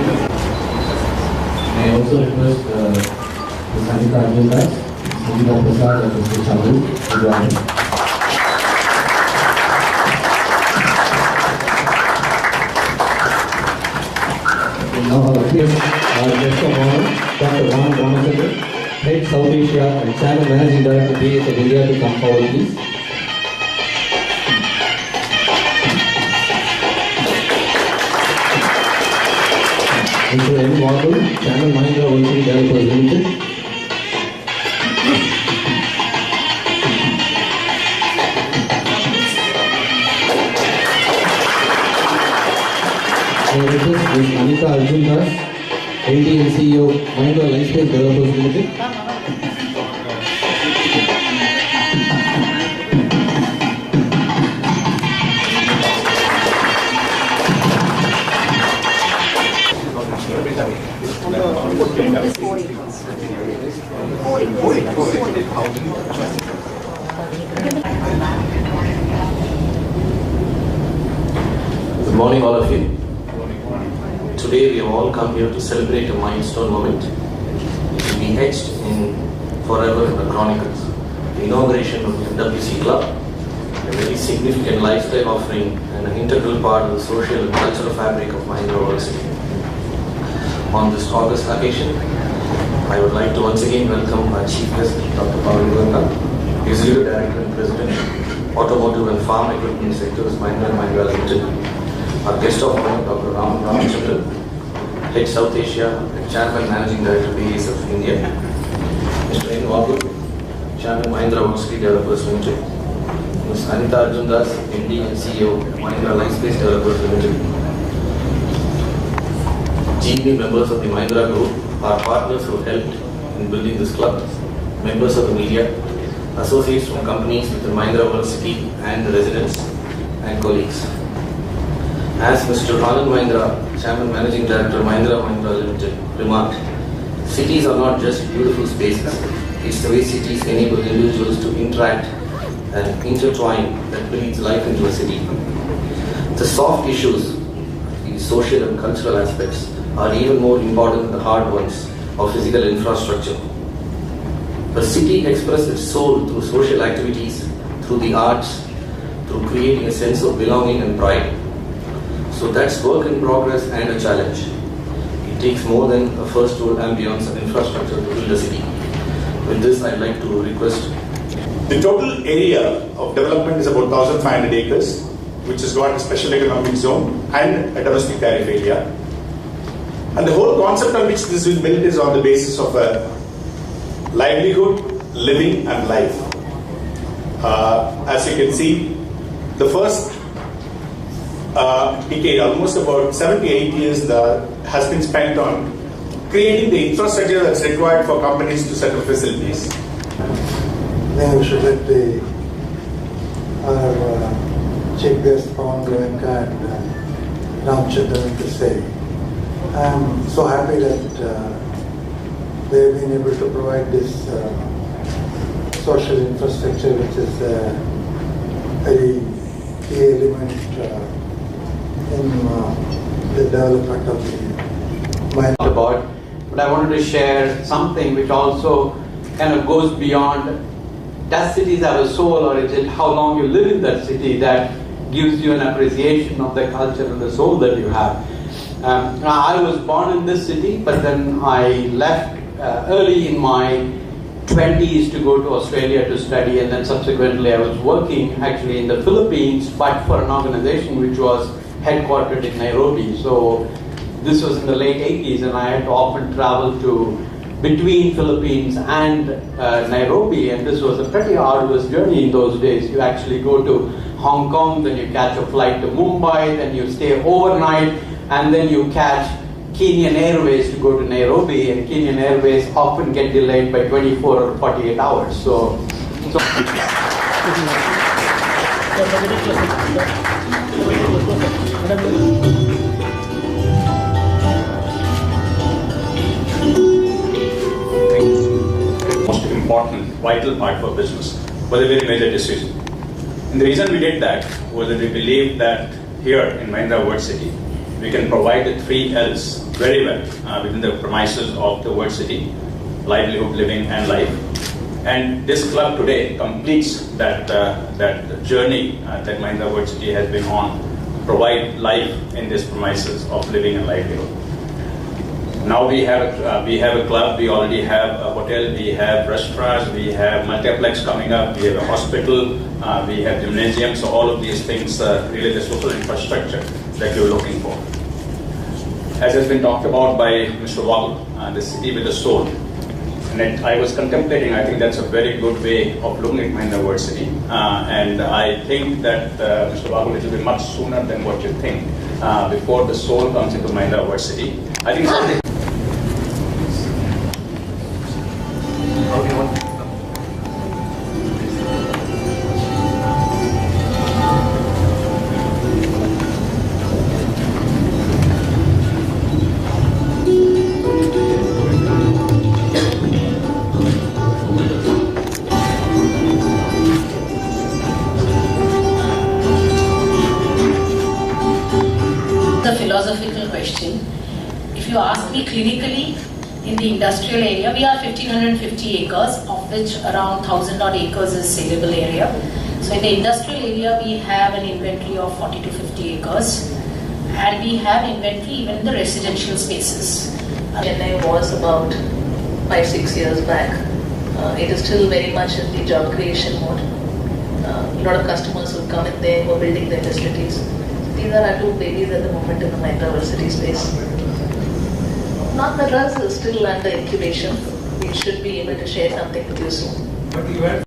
I also request Ms. Anita Arjundas, Sangeeta Prasad and Mr. Chandru to join. Now our guest of honor, Dr. Ram Ramachandran, Head South Asia and Channel Managing Director BS of India to come forward, please. Mr. M. Wadul, Channel Mahindra Working Developers Limited. I request Ms. Anita Arjundas, MD and CEO, Mahindra Lifespace Developers Limited. Good morning, all of you. Today we have all come here to celebrate a milestone moment. It will be etched in forever in the chronicles. The inauguration of the MWC Club, a very significant lifestyle offering and an integral part of the social and cultural fabric of Mahindra University. On this August occasion, I would like to once again welcome our Chief Guest, Dr. Mahindra, Executive Director and President, Automotive and Farm Equipment Sectors, Mahindra Limited. Our guest of honor, Dr. Ram Ramachandran, Head South Asia and Chairman Managing Director BS of India. Mr. N. Wadul, Chairman Mahindra World Developers Limited. Ms. Anita Arjundas, MD and CEO, Mahindra Lifespace Developers Limited. GP members of the Mahindra Group, our partners who helped in building this club, members of the media, associates from companies within Mahindra World City and the residents and colleagues. As Mr. Anand Mahindra, Chairman Managing Director, Mahindra Limited, remarked, cities are not just beautiful spaces. It's the way cities enable individuals to interact and intertwine that breathes life into a city. The soft issues, the social and cultural aspects, are even more important than the hard ones of physical infrastructure. A city expresses its soul through social activities, through the arts, through creating a sense of belonging and pride. So that's work in progress and a challenge. It takes more than a first world ambience and infrastructure to build a city. With this, I'd like to request. The total area of development is about 1,500 acres, which has got a special economic zone and a domestic tariff area. And the whole concept on which this is built is on the basis of a livelihood, living and life. As you can see, the first decade, almost about 78 years, has been spent on creating the infrastructure that's required for companies to set up facilities. Then we should let our chief guest, Pawan Goenka and Ramachandran to say. I'm so happy that they've been able to provide this social infrastructure, which is a very key element in the development of the mind. But I wanted to share something which also kind of goes beyond, does cities have a soul, or is it how long you live in that city that gives you an appreciation of the culture and the soul that you have. I was born in this city, but then I left early in my 20s to go to Australia to study, and then subsequently I was working actually in the Philippines, but for an organization which was headquartered in Nairobi. So this was in the late 80s, and I had to often travel to between Philippines and Nairobi, and this was a pretty arduous journey in those days. You actually go to Hong Kong, then you catch a flight to Mumbai, then you stay overnight, and then you catch Kenyan Airways to go to Nairobi, and Kenyan Airways often get delayed by 24 or 48 hours. So most important, vital part for business was a very major decision. And the reason we did that was that we believed that here in Mahindra World City, we can provide the 3 L's very well within the premises of the World City: livelihood, living, and life. And this club today completes that journey that Mahindra World City has been on, to provide life in this premises of living and livelihood. Now we have a club, we already have a hotel, we have restaurants, we have multiplex coming up, we have a hospital, we have gymnasium. So all of these things, really the social infrastructure that you're looking for. As has been talked about by Mr. Waggle, the city with a soul. And I was contemplating, I think that's a very good way of looking at Mahindra World City. And I think that, Mr. Waggle, it will be much sooner than what you think, before the soul comes into Mahindra World City. I think something. The philosophical question. If you ask me clinically, in the industrial area, we are 1550 acres, of which around 1000 odd acres is saleable area. So in the industrial area, we have an inventory of 40 to 50 acres, and we have inventory even in the residential spaces. Chennai was about 5-6 years back. It is still very much in the job creation mode. A lot of customers will come in there who are building their facilities. These are our 2 babies at the moment in the Mahindra World City space. Not the drugs is still under incubation. We should be able to share something with you soon.